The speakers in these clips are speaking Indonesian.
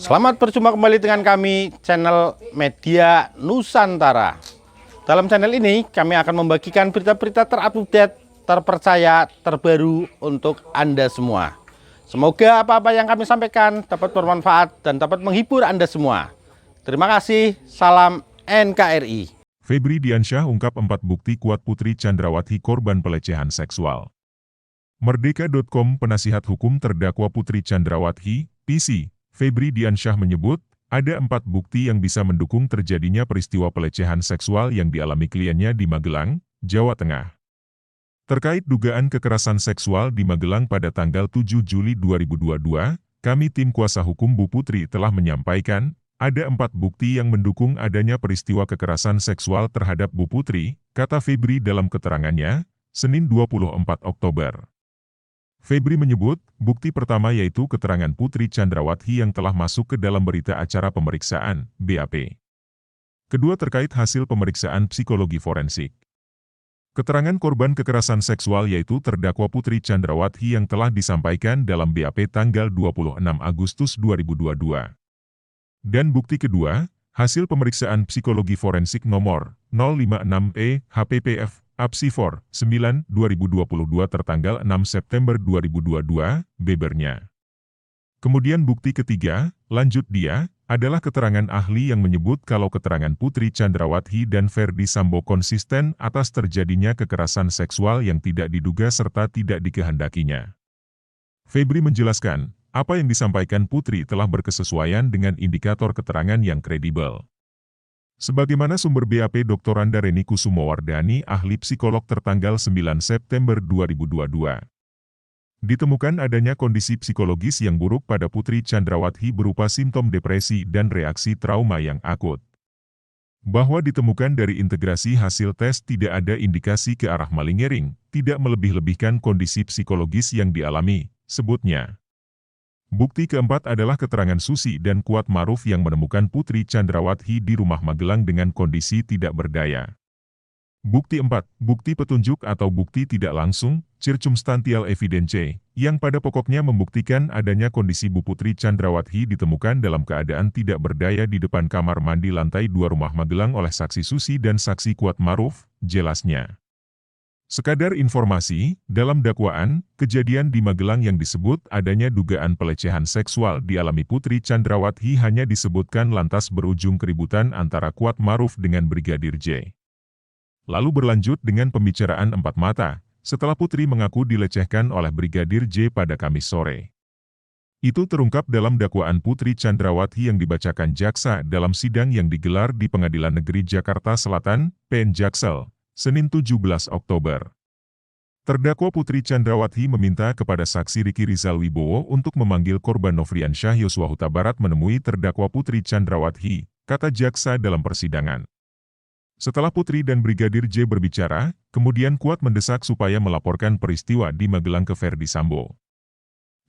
Selamat berjumpa kembali dengan kami, channel Media Nusantara. Dalam channel ini, kami akan membagikan berita-berita terupdate, terpercaya, terbaru untuk Anda semua. Semoga apa-apa yang kami sampaikan dapat bermanfaat dan dapat menghibur Anda semua. Terima kasih, salam NKRI. Febri Diansyah ungkap 4 bukti kuat Putri Chandrawati korban pelecehan seksual. Merdeka.com penasihat hukum terdakwa Putri Chandrawati, PC, Febri Diansyah menyebut, ada 4 bukti yang bisa mendukung terjadinya peristiwa pelecehan seksual yang dialami kliennya di Magelang, Jawa Tengah. Terkait dugaan kekerasan seksual di Magelang pada tanggal 7 Juli 2022, kami tim kuasa hukum Bu Putri telah menyampaikan, ada 4 bukti yang mendukung adanya peristiwa kekerasan seksual terhadap Bu Putri, kata Febri dalam keterangannya, Senin 24 Oktober. Febri menyebut, bukti pertama yaitu keterangan Putri Chandrawati yang telah masuk ke dalam berita acara pemeriksaan, BAP. Kedua terkait hasil pemeriksaan psikologi forensik. Keterangan korban kekerasan seksual yaitu terdakwa Putri Chandrawati yang telah disampaikan dalam BAP tanggal 26 Agustus 2022. Dan bukti kedua, hasil pemeriksaan psikologi forensik nomor 056E HPPF Apsifor 9 2022 tertanggal 6 September 2022, bebernya. Kemudian bukti ketiga, lanjut dia, adalah keterangan ahli yang menyebut kalau keterangan Putri Chandrawati dan Ferdi Sambo konsisten atas terjadinya kekerasan seksual yang tidak diduga serta tidak dikehendakinya. Febri menjelaskan, apa yang disampaikan Putri telah berkesesuaian dengan indikator keterangan yang kredibel. Sebagaimana sumber BAP Dr. Randa Reni Kusumowardhani, ahli psikolog tertanggal 9 September 2022. Ditemukan adanya kondisi psikologis yang buruk pada Putri Chandrawati berupa simptom depresi dan reaksi trauma yang akut. Bahwa ditemukan dari integrasi hasil tes tidak ada indikasi ke arah malingering, tidak melebih-lebihkan kondisi psikologis yang dialami, sebutnya. Bukti keempat adalah keterangan Susi dan Kuat Maruf yang menemukan Putri Chandrawati di rumah Magelang dengan kondisi tidak berdaya. Bukti 4, bukti petunjuk atau bukti tidak langsung, circumstantial evidence, yang pada pokoknya membuktikan adanya kondisi Bu Putri Chandrawati ditemukan dalam keadaan tidak berdaya di depan kamar mandi lantai 2 rumah Magelang oleh saksi Susi dan saksi Kuat Maruf, jelasnya. Sekadar informasi, dalam dakwaan, kejadian di Magelang yang disebut adanya dugaan pelecehan seksual dialami Putri Chandrawati hanya disebutkan lantas berujung keributan antara Kuat Maruf dengan Brigadir J. Lalu berlanjut dengan pembicaraan empat mata, setelah Putri mengaku dilecehkan oleh Brigadir J pada Kamis sore. Itu terungkap dalam dakwaan Putri Chandrawati yang dibacakan jaksa dalam sidang yang digelar di Pengadilan Negeri Jakarta Selatan, PN Jaksel, Senin 17 Oktober. Terdakwa Putri Chandrawati meminta kepada saksi Riki Rizal Wibowo untuk memanggil korban Nofriansyah Yosua Huta Barat menemui terdakwa Putri Chandrawati, kata jaksa dalam persidangan. Setelah Putri dan Brigadir J berbicara, kemudian Kuat mendesak supaya melaporkan peristiwa di Magelang ke Ferdi Sambo.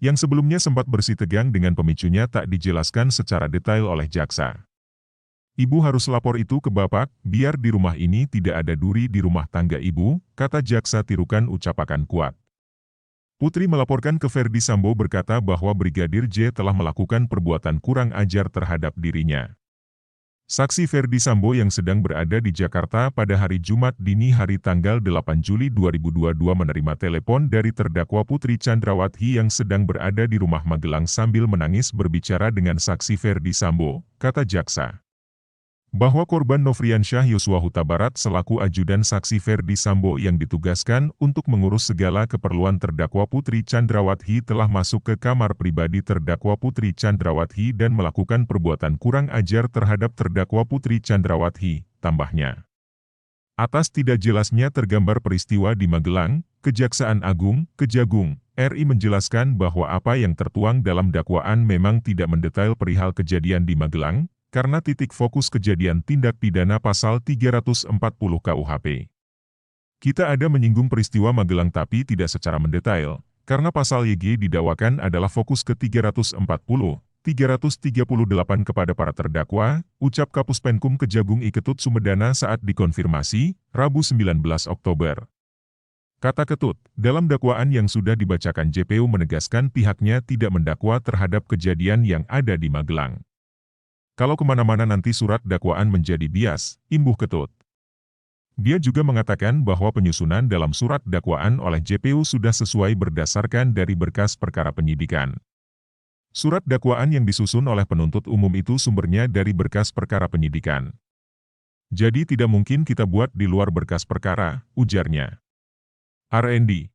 Yang sebelumnya sempat bersitegang dengan pemicunya tak dijelaskan secara detail oleh jaksa. Ibu harus lapor itu ke Bapak, biar di rumah ini tidak ada duri di rumah tangga Ibu, kata jaksa tirukan ucapan Kuat. Putri melaporkan ke Ferdi Sambo berkata bahwa Brigadir J telah melakukan perbuatan kurang ajar terhadap dirinya. Saksi Ferdi Sambo yang sedang berada di Jakarta pada hari Jumat dini hari tanggal 8 Juli 2022 menerima telepon dari terdakwa Putri Chandrawati yang sedang berada di rumah Magelang sambil menangis berbicara dengan saksi Ferdi Sambo, kata jaksa. Bahwa korban Nofriansyah Yosua Huta Barat selaku ajudan saksi Ferdi Sambo yang ditugaskan untuk mengurus segala keperluan terdakwa Putri Chandrawati telah masuk ke kamar pribadi terdakwa Putri Chandrawati dan melakukan perbuatan kurang ajar terhadap terdakwa Putri Chandrawati, tambahnya. Atas tidak jelasnya tergambar peristiwa di Magelang, Kejaksaan Agung, Kejagung, RI menjelaskan bahwa apa yang tertuang dalam dakwaan memang tidak mendetail perihal kejadian di Magelang, karena titik fokus kejadian tindak pidana pasal 340 KUHP. Kita ada menyinggung peristiwa Magelang tapi tidak secara mendetail, karena pasal YG didakwakan adalah fokus ke 340, 338 kepada para terdakwa, ucap Kapus Penkum Kejagung I Ketut Sumedana saat dikonfirmasi, Rabu 19 Oktober. Kata Ketut, dalam dakwaan yang sudah dibacakan JPU menegaskan pihaknya tidak mendakwa terhadap kejadian yang ada di Magelang. Kalau kemana-mana nanti surat dakwaan menjadi bias, imbuh Ketut. Dia juga mengatakan bahwa penyusunan dalam surat dakwaan oleh JPU sudah sesuai berdasarkan dari berkas perkara penyidikan. Surat dakwaan yang disusun oleh penuntut umum itu sumbernya dari berkas perkara penyidikan. Jadi tidak mungkin kita buat di luar berkas perkara, ujarnya. RND